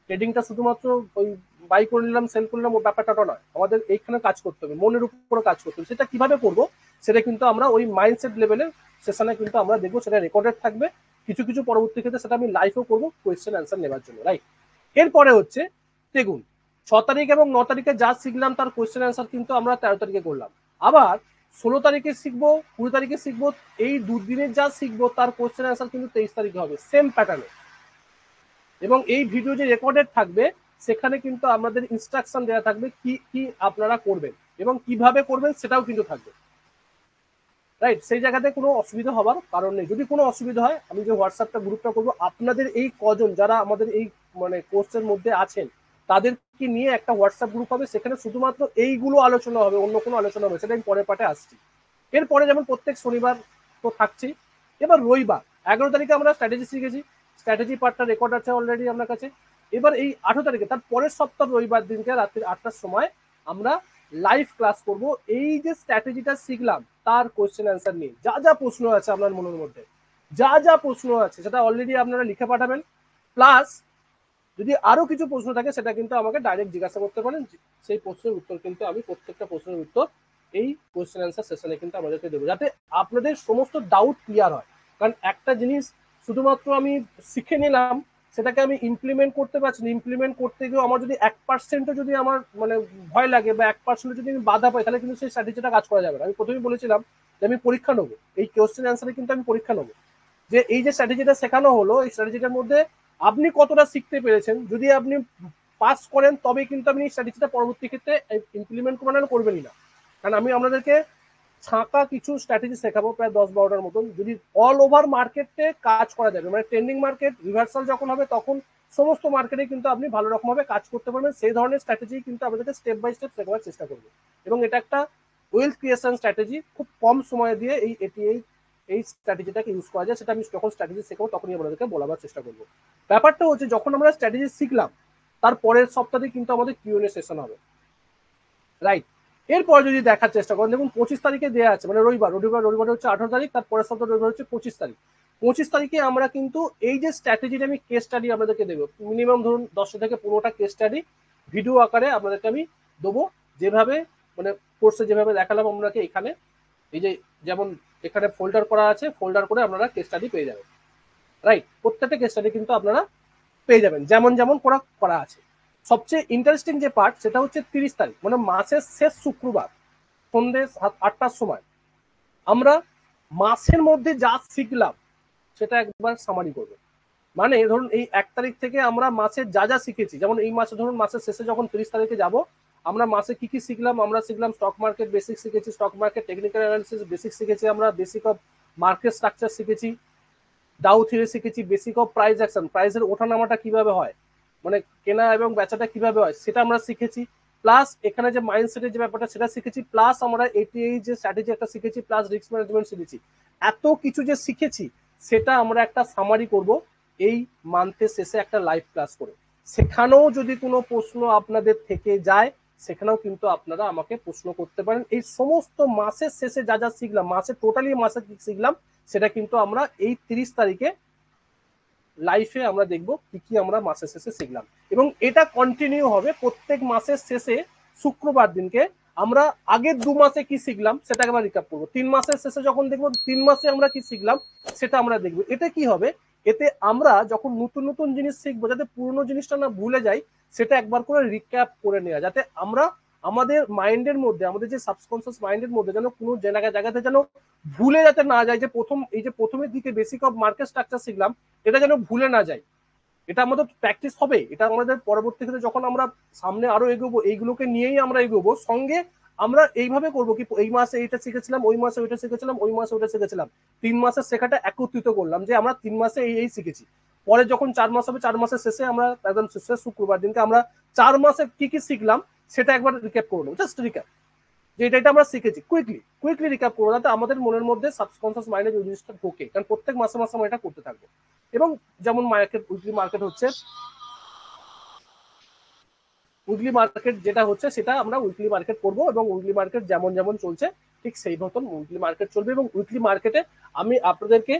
Speaker 1: ট্রেডিংটা শুধুমাত্র ওই বাই করে নিলাম সেল করলাম ও ব্যাপারটা নয়, আমাদের এইখানে কাজ করতে হবে, মনের উপরে কাজ করতে হবে। সেটা কিভাবে করবো সেটা কিন্তু আমরা ওই মাইন্ডসেট লেভেলের সেশনে কিন্তু আমরা দেখবো, সেটা রেকর্ডেড থাকবে। কিছু কিছু পরবর্তী ক্ষেত্রে সেটা আমি লাইভও করবো কোয়েশ্চেন অ্যান্সার নেওয়ার জন্য, রাইট। এরপরে হচ্ছে দেখুন 6 তারিখ এবং 9 তারিখে যা শিখলাম তার কোয়েশ্চেন অ্যান্সার কিন্তু আমরা 13 তারিখে করলাম। আবার 16 তারিখে শিখবো, 20 তারিখে শিখবো, এই দুদিনের যা শিখবো তার কোয়েশ্চেন অ্যান্সার কিন্তু 23 তারিখে হবে, সেম প্যাটার্নে। এবং এই ভিডিও যে রেকর্ডেড থাকবে সেখানে কিন্তু আমাদের ইনস্ট্রাকশন দেওয়া থাকবে কি কি আপনারা করবেন এবং কিভাবে করবেন সেটাও কিন্তু থাকবে, রাইট। সেই জায়গাতে কোনো অসুবিধা হবার কারণ নেই। যদি কোনো অসুবিধা হয়, আমি যে হোয়াটসঅ্যাপটা গ্রুপটা করবো, আপনাদের এই কজন যারা আমাদের এই মানে কোর্সের মধ্যে আছেন তাদেরকে নিয়ে একটা হোয়াটসঅ্যাপ গ্রুপ হবে, সেখানে শুধুমাত্র এইগুলো আলোচনা হবে, অন্য কোনো আলোচনা হবে সেটা আমি পরের পার্টে আসছি। এরপরে যেমন প্রত্যেক শনিবার তো থাকছি, এবার রবিবার 11 তারিখে আমরা স্ট্র্যাটেজি শিখেছি, স্ট্র্যাটেজি পার্টটা রেকর্ড আছে অলরেডি আপনার কাছে। এবার এই 18 তারিখে তার পরের সপ্তাহ রবিবার দিনকে রাত্রি 8টার সময় আমরা লাইভ ক্লাস করব, এই যে স্ট্র্যাটেজিটা শিখলাম তার কোশ্চেন অ্যান্সার নিয়ে। যা যা প্রশ্ন আছে আপনার মনের মধ্যে, যা যা প্রশ্ন আছে সেটা অলরেডি আপনারা লিখে পাঠাবেন, প্লাস যদি আরো কিছু প্রশ্ন থাকে সেটা কিন্তু আমাকে ডাইরেক্ট জিজ্ঞাসা করতে পারেন, সেই প্রশ্নের উত্তর কিন্তু আমি প্রত্যেকটা প্রশ্নের উত্তর এই কোশ্চেন অ্যান্সার সেশনে কিন্তু আমাদেরকে দেবো, যাতে আপনাদের সমস্ত ডাউট ক্লিয়ার হয়। কারণ একটা জিনিস শুধুমাত্র আমি শিখে নিলাম, সেটাকে আমি ইমপ্লিমেন্ট করতে পারছি না, ইমপ্লিমেন্ট করতে গিয়েও আমার যদি 1%ও যদি আমার মানে ভয় লাগে বা 1% যদি আমি বাধা পাই, তাহলে কিন্তু সেই স্ট্র্যাটেজিটা কাজ করা যাবে না। আমি প্রথমেই বলেছিলাম যে আমি পরীক্ষা নেবো, এই কোশ্চেন অ্যান্সারে কিন্তু আমি পরীক্ষা নেবো, যে এই যে স্ট্র্যাটেজিটা শেখানো হলো এই স্ট্র্যাটেজিটার মধ্যে আপনি কতটা শিখতে পেরেছেন। যদি আপনি পাস করেন তবে কিন্তু আপনি স্ট্র্যাটেজিটা পরবর্তী ক্ষেত্রে ইমপ্লিমেন্ট করবেনই না। কারণ আমি আপনাদেরকে ছাঁকা কিছু স্ট্র্যাটেজি শেখাবো প্রায় 10-12টার মতন, যদি অল ওভার মার্কেটে কাজ করা যাবে, মানে ট্রেন্ডিং মার্কেট রিভার্সাল যখন হবে তখন সমস্ত মার্কেটে কিন্তু আপনি ভালো রকম ভাবে কাজ করতে পারবেন, সেই ধরনের স্ট্র্যাটেজি কিন্তু আপনাদেরকে স্টেপ বাই স্টেপ শেখাবার চেষ্টা করবো। এবং এটা একটা ওয়েলথ ক্রিয়েশন স্ট্র্যাটেজি, খুব কম সময় দিয়ে এই স্ট্র্যাটেজিটাকে ইউজ করা যায়, সেটা আমি যখন স্ট্র্যাটেজি শেখাবো তখনই আপনাদেরকে বলাবার চেষ্টা করবো। ব্যাপারটা হচ্ছে যখন আমরা স্ট্র্যাটেজি শিখলাম তার পরের সপ্তাহে কিন্তু আমাদের কিউএনএ সেশন হবে, রাইট। এরপর যদি দেখার চেষ্টা করেন, দেখুন 25 তারিখে দেওয়া আছে, মানে রবিবার হচ্ছে 18 তারিখ, তার পরের সপ্তাহ রবিবার হচ্ছে 25 তারিখ। 25 তারিখে আমরা কিন্তু এই যে স্ট্র্যাটেজিটা আমি কেস স্টাডি আপনাদেরকে দেবো, মিনিমাম ধরুন 10 থেকে 15টা কেস স্টাডি ভিডিও আকারে আপনাদেরকে আমি দেবো, যেভাবে মানে কোর্সে যেভাবে দেখালাম আপনাকে এখানে, এই যে যেমন এখানে ফোল্ডার করা আছে, ফোল্ডার করে আপনারা কেস স্টাডি পেয়ে যাবেন, রাইট। প্রত্যেকটা কেস স্টাডি কিন্তু আপনারা পেয়ে যাবেন যেমন যেমন করা আছে। সবচেয়ে ইন্টারেস্টিং যে পার্ট সেটা হচ্ছে 30 তারিখ, মানে মাসের শেষ শুক্রবার সন্ধ্যে 8টার সময় আমরা মাসের মধ্যে যা শিখলাম সেটা একবার সামারি করবো। মানে ধরুন এই 1 তারিখ থেকে আমরা মাসের যা যা শিখেছি, যেমন এই মাসে ধরুন মাসের শেষে যখন 30 তারিখে যাব, আমরা মাসে কি কি শিখলাম, আমরা শিখলাম স্টক মার্কেট বেসিক শিখেছি, stock market technical analysis basic শিখেছি, আমরা বেসিক অফ মার্কেট স্ট্রাকচার শিখেছি, ডাউ থিওরি শিখেছি, বেসিক অফ প্রাইস অ্যাকশন, প্রাইসের ওঠানামাটা কিভাবে হয়, মানে কেনা এবং বেচাটা কিভাবে হয় সেটা আমরা শিখেছি, প্লাস এখানে যে মাইন্ডসেটের যে ব্যাপারটা সেটা শিখেছি, প্লাস আমরা এটিআই যে স্ট্র্যাটেজি একটা শিখেছি, প্লাস রিস্ক ম্যানেজমেন্ট শিখেছি। এত কিছু যে শিখেছি সেটা আমরা একটা সামারি করব এই মান্থের শেষে একটা লাইভ ক্লাস করে। সেখানেও যদি কোনো প্রশ্ন আপনাদের থেকে যায় সেখানেও কিন্তু আপনারা আমাকে প্রশ্ন করতে পারেন। এই সমস্ত মাসের শেষে যা যা শিখলাম, মাসে কি শিখলাম সেটা কিন্তু আমরা এই 30 তারিখে লাইফে আমরা দেখব কি কি আমরা মাসের শেষে শিখলাম, এবং এটা কন্টিনিউ হবে প্রত্যেক মাসের শেষে শুক্রবার দিনকে। আমরা আগের 2 মাসে কি শিখলাম সেটাকে আমরা রিক্যাপ করবো, 3 মাসের শেষে যখন দেখবো 3 মাসে আমরা কি শিখলাম সেটা আমরা দেখবো। এতে কি হবে, এতে আমরা যখন নতুন নতুন জিনিস শিখবো যাতে পুরনো জিনিসটা না ভুলে যাই, সেটা একবার করে রিক্যাপ করে নেওয়া, যাতে আমরা আমাদের মাইন্ডের মধ্যে, আমাদের যে সাবকনসিয়াস মাইন্ডের মধ্যে যেন কোনো জায়গাতে যেন ভুলে যাতে না যায় যে প্রথমের দিকে বেসিক অফ মার্কেট স্ট্রাকচার শিখলাম, এটা যেন ভুলে না যায়। এটা আমাদের প্র্যাকটিস হবে, এটা আমাদের পরবর্তী ক্ষেত্রে যখন আমরা সামনে আরো এগোবো, এইগুলোকে নিয়েই আমরা এগোবো। সঙ্গে আমরা এইভাবে করবো কি, এই মাসে এইটা শিখেছিলাম, ওই মাসে ওইটা শিখেছিলাম, ওই মাসে ওইটা শিখেছিলাম, 3 মাসের শেখাটা একত্রিত করলাম যে আমরা 3 মাসে এই শিখেছি। পরে যখন 4 মাস হবে, 4 মাসের শেষে আমরা একদম শেষে শুক্রবার দিনকে আমরা 4 মাসে কি কি শিখলাম সেটা একবার রিক্যাপ করে নেবো, জাস্ট রিক্যাপ, যে এটা আমরা শিখেছি কুইকলি রিক্যাপ করবো, যাতে আমাদের মনের মধ্যে সাবকনসিয়াস মাইন্ডে ওই জিনিসটা ঢোকে। কারণ প্রত্যেক মাসে মাসে আমরা এটা করতে থাকবো। এবং যেমন উইকলি মার্কেট হচ্ছে, উইকলি মার্কেট যেটা হচ্ছে সেটা আমরা উইকলি মার্কেট করবো, এবং উইকলি মার্কেট যেমন যেমন চলছে ঠিক সেই মতন উইকলি মার্কেট চলবে। এবং উইকলি মার্কেটে আমি আপনাদেরকে,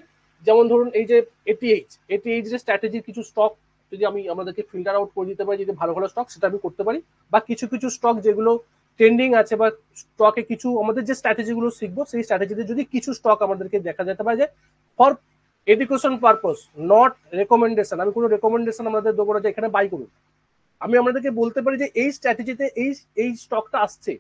Speaker 1: যেমন ধরুন এই যে এটিএইচ যে স্ট্র্যাটেজির কিছু স্টক যদি আমি আমাদেরকে ফিল্টার আউট করে দিতে পারি, যদি ভালো ভালো স্টক, সেটা আমি করতে পারি। বা কিছু কিছু স্টক যেগুলো ট্রেন্ডিং আছে, বা স্টকে কিছু আমাদের যে স্ট্র্যাটেজিগুলো শিখবো, সেই স্ট্র্যাটেজিতে যদি কিছু স্টক আমাদেরকে দেখা যেতে পারে যে for education purpose, not recommendation, আমি কোনো রেকমেন্ডেশন আমাদের দেবো না যে এখানে বাই করুন। আমি আপনাদেরকে বলতে পারি যে এই স্ট্র্যাটেজিতে এই স্টকটা আসছে,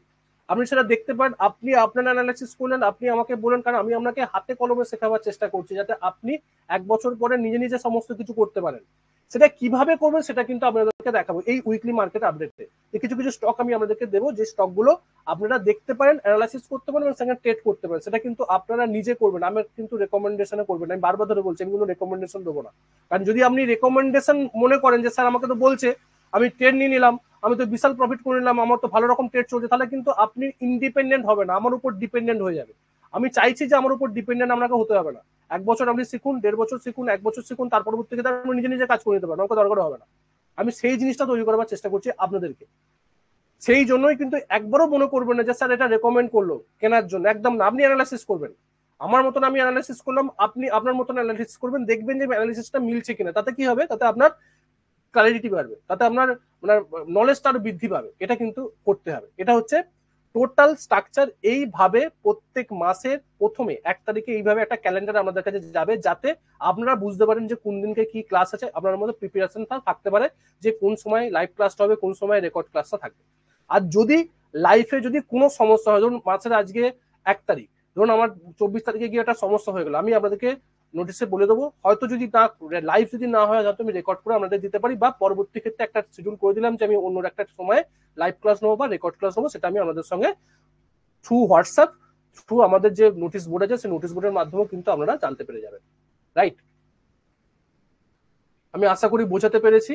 Speaker 1: আপনি সেটা দেখতে পারেন, আপনি আপনার অ্যানালাইসিস করলেন, আপনি আমাকে বলেন, কারণ আমি আপনাকে হাতে কলমে শেখাবার চেষ্টা করছি, যাতে আপনি 1 বছর পরে নিজে নিজে সমস্ত কিছু করতে পারেন। সেটা কিভাবে করবেন সেটা কিন্তু আপনাদেরকে দেখাবো এই উইকলি মার্কেট আপডেটে। কিছু কিছু স্টক আমি আপনাদেরকে দেবো, যে স্টকগুলো আপনারা দেখতে পারেন, অ্যানালাইসিস করতে পারেন এবং সেখানে ট্রেড করতে পারেন। সেটা কিন্তু আপনারা নিজে করবেন, আমি কিন্তু রেকমেন্ডেশনে করবেন। আমি বারবার ধরে বলছি, আমি কোনো রেকমেন্ডেশন দেবো না। কারণ যদি আপনি রেকমেন্ডেশন মনে করেন যে স্যার আমাকে তো বলছে, আমি ট্রেড নিয়ে নিলাম, আমি তো বিশাল প্রফিট করে নিলাম, আমার তো ভালো রকম ট্রেড চলছে, তাহলে কিন্তু আপনি ইন্ডিপেন্ডেন্ট হবে না, আমার উপর ডিপেন্ডেন্ট হয়ে যাবে। আমি চাইছি যে আমার উপর ডিপেন্ডেন্ট আপনাকে হতে হবে না। 1 বছর আপনি শিখুন, 1.5 বছর শিখুন, 1 বছর শিখুন, তার পরবর্তী ক্ষেত্রে আপনি নিজে নিজে কাজ করে নিতে পারেন, আমাকে দরকার হবে না। আমি সেই জিনিসটা তৈরি করার চেষ্টা করছি আপনাদেরকে। সেই জন্যই কিন্তু একবারও মনে করবেন না যে স্যার এটা রেকমেন্ড করলো কেনার জন্য, একদম না। আপনি অ্যানালাইসিস করবেন, আমার মতন আমি অ্যানালাইসিস করলাম, আপনি আপনার মতন অ্যানালাইসিস করবেন, দেখবেন যে অ্যানালাইসিসটা মিলছে কিনা। তাতে কি হবে, তাতে আপনার ক্লারিটি বাড়বে, তাতে আপনার মানে নলেজটা আরো বৃদ্ধি পাবে। এটা কিন্তু করতে হবে। এটা হচ্ছে টোটাল স্ট্রাকচার। এইভাবে প্রত্যেক মাসের প্রথমে 1 তারিখে এইভাবে একটা ক্যালেন্ডার আমাদের কাছে যাবে, যাতে আপনারা বুঝতে পারেন যে কোন দিনকে কি ক্লাস আছে, আপনার মধ্যে প্রিপারেশন থাকতে পারে যে কোন সময় লাইভ ক্লাসটা হবে, কোন সময় রেকর্ড ক্লাসটা থাকবে। আর যদি লাইফে যদি কোনো সমস্যা হয়, ধরুন মাসের আজকে 1 তারিখ, ধরুন আমার 24 তারিখে গিয়ে একটা সমস্যা হয়ে গেল, আমি আপনাদেরকে নোটিশে বলে দেবো। হয়তো যদি না লাইভ যদি না হয়, হয়তো আমি রেকর্ড করে আপনাদের দিতে পারি, বা পরবর্তী ক্ষেত্রে একটা শিডিউল করে দিলাম যে আমি অন্য একটা সময় লাইভ ক্লাস নেবো বা রেকর্ড ক্লাস নেবো, সেটা আমি আপনাদের সঙ্গে থ্রু হোয়াটসঅ্যাপ, থ্রু আমাদের যে নোটিশ বোর্ড আছে সেই নোটিশ বোর্ডের মাধ্যমেও কিন্তু আপনারা জানতে পেরে যাবেন। রাইট, আমি আশা করি বোঝাতে পেরেছি।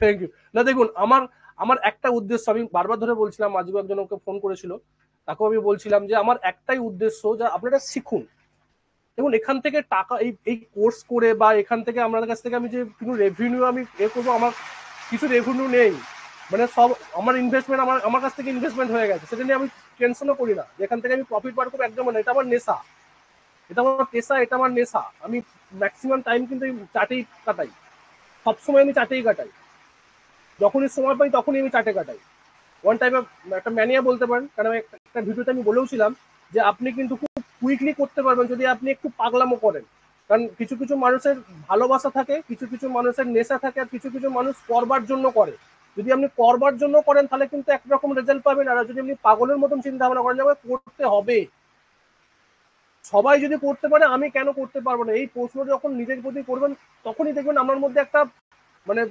Speaker 1: Thank you. না দেখুন, আমার আমার একটা উদ্দেশ্য, আমি বারবার ধরে বলছিলাম, আজকে একজন ওকে ফোন করেছিল, তাকেও আমি বলছিলাম যে আমার একটাই উদ্দেশ্য, যে আপনারা শিখুন। দেখুন, এখান থেকে টাকা, এই কোর্স করে বা এখান থেকে আপনাদের কাছ থেকে আমি যে কোনো রেভিনিউ আমি করবো, আমার কিছু রেভিনিউ নেই। মানে সব আমার ইনভেস্টমেন্ট, আমার কাছ থেকে ইনভেস্টমেন্ট হয়ে গেছে, সেটা নিয়ে আমি টেনশনও করি না। এখান থেকে আমি প্রফিট বার করবো, একদম না। এটা আমার নেশা, এটা আমার পেশা, এটা আমার নেশা। আমি ম্যাক্সিমাম টাইম কিন্তু চাটেই কাটাই, সবসময় আমি চাটেই কাটাই, যখনই সময় পাই তখনই আমি চাটে কাটাই। ওয়ান টাইপে একটা ম্যানিয়া বলতে পারেন। কারণ একটা ভিডিওতে আমি বলেওছিলাম যে আপনি কিন্তু খুব কুইকলি করতে পারবেন যদি আপনি একটু পাগলামো করেন। কারণ কিছু কিছু মানুষের ভালোবাসা থাকে, কিছু কিছু মানুষের নেশা থাকে, আর কিছু কিছু মানুষ করবার জন্য করে। যদি আপনি করবার জন্য করেন তাহলে কিন্তু একরকম রেজাল্ট পাবেন, আর যদি আপনি পাগলের মতন চিন্তা ভাবনা করেন যে করতে হবে, সবাই যদি করতে পারে আমি কেন করতে পারবো না, এই প্রশ্ন যখন নিজের প্রতি করবেন, তখনই দেখবেন আমার মধ্যে একটা মানে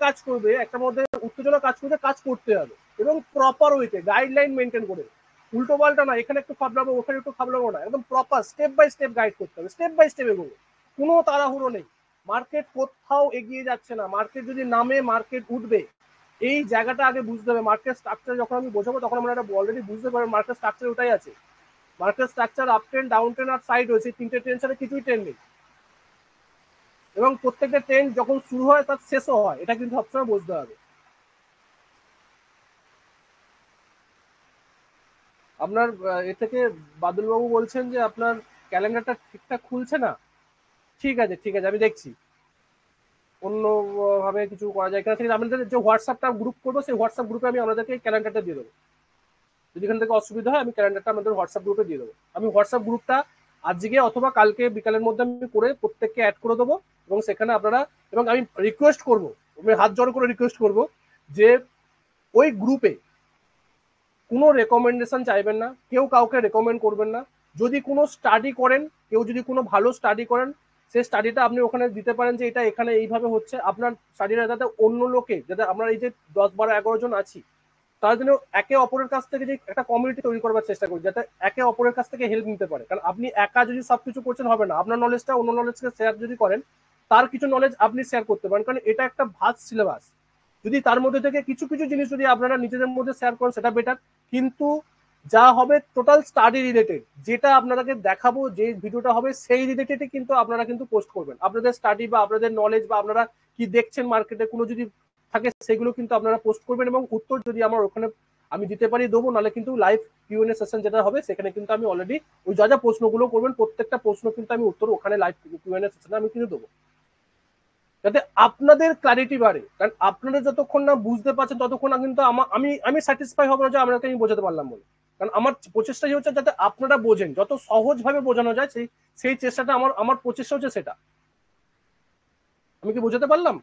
Speaker 1: কাজ করবে, একটা মধ্যে উত্তেজনা কাজ করবে, কাজ করতে হবে এবং প্রপার ওয়েতে গাইডলাইন মেনটেন করে। উল্টো পাল্টা না, এখানে একটু খাবলাবো, ওখানে একটু খাবলাবো না, একদম proper step by step guide করতে হবে, স্টেপ বাই স্টেপ এগোবো, কোনো তাড়াহুড়ো নেই। মার্কেট কোথাও এগিয়ে যাচ্ছে না, মার্কেট যদি নামে মার্কেট উঠবে, এই জায়গাটা আগে বুঝতে হবে। মার্কেট স্ট্রাকচার যখন আমি বোঝাবো তখন আমরা অলরেডি বুঝতে পারবো মার্কেট স্ট্রাকচার ওটাই আছে। Market structure up trend, down trend আর সাইড হয়েছে, 3টে ট্রেন ছাড়া কিছুই ট্রেন নেই। এবং প্রত্যেকটা ট্রেন যখন শুরু হয় তার শেষও হয়, এটা কিন্তু সবসময় বুঝতে হবে। আপনার এ থেকে বাদলবাবু বলছেন যে আপনার ক্যালেন্ডারটা ঠিকঠাক খুলছে না। ঠিক আছে, ঠিক আছে, আমি দেখছি অন্য ভাবে কিছু করা যায় কিনা। ঠিক আছে, আমাদের যে হোয়াটসঅ্যাপটা গ্রুপ করবো, সেই হোয়াটসঅ্যাপ গ্রুপে আমি আপনাদেরকে ক্যালেন্ডারটা দিয়ে দেবো। যদি এখান থেকে অসুবিধা হয় আমি ক্যালেন্ডারটা আমাদের হোয়াটসঅ্যাপ গ্রুপে দিয়ে দেবো। আমি হোয়াটসঅ্যাপ গ্রুপটা আজকে অথবা কালকে বিকালের মধ্যে আমি করে প্রত্যেককে অ্যাড করে দেবো, এবং সেখানে আপনারা, এবং আমি রিকোয়েস্ট করবো, আমি হাত জোড় করে রিকোয়েস্ট করবো যে ওই গ্রুপে কোনো রেকমেন্ডেশন চাইবেন না, কেউ কাউকে রেকমেন্ড করবেন না। যদি কোনো স্টাডি করেন, কেউ যদি কোনো ভালো স্টাডি করেন, সেই স্টাডিটা আপনি ওখানে দিতে পারেন যে এটা এখানে এইভাবে হচ্ছে, আপনার স্টাডিটা যাতে অন্য লোকে, যাতে আমরা এই যে 10, 12, 11 জন আছি, তার জন্য একে অপরের কাছ থেকে যে একটা কমিউনিটি তৈরি করবার চেষ্টা করি, যাতে একে অপরের কাছ থেকে হেল্প নিতে পারে। কারণ আপনি একা যদি সবকিছু করছেন হবে না, আপনার নলেজটা অন্য নলেজকে শেয়ার যদি করেন, তার কিছু নলেজ আপনি শেয়ার করতে পারেন, কারণ এটা একটা ভাস্ট সিলেবাস। যদি তার মধ্যে থেকে কিছু কিছু জিনিস যদি আপনারা নিজেদের মধ্যে শেয়ার করেন সেটা বেটার, কিন্তু যা হবে টোটাল স্টাডি রিলেটেড, যেটা আপনাদেরকে দেখাবো, যে ভিডিওটা হবে সেই রিলেটেডই কিন্তু আপনারা কিন্তু পোস্ট করবেন। আপনাদের স্টাডি বা আপনাদের নলেজ বা আপনারা কি দেখছেন মার্কেটে কোনো যদি থাকে সেগুলো কিন্তু আপনারা পোস্ট করবেন, এবং উত্তর যদি আমার ওখানে আমি দিতে পারি দেবো, নাহলে কিন্তু লাইভ কিউএনএ সেশন যেটা হবে সেখানে কিন্তু আমি অলরেডি ওই যা যা প্রশ্নগুলো করবেন প্রত্যেকটা প্রশ্ন কিন্তু আমি উত্তর ওখানে লাইভ কিউএনএ সেশনে আমি কিন্তু দেবো, যাতে আপনাদের ক্লারিটি বাড়ে। কারণ আপনারা যতক্ষণ না বুঝতে পারছেন ততক্ষণ না কিন্তু আমি আমি স্যাটিসফাই হবো না যে আপনাকে আমি বোঝাতে পারলাম বলে। কারণ আমার প্রচেষ্টাই হচ্ছে যাতে আপনারা বোঝেন, যত সহজ ভাবে বোঝানো যায় সেই সেই চেষ্টাটা আমার আমার প্রচেষ্টা হচ্ছে সেটা। আমি কি বোঝাতে পারলাম?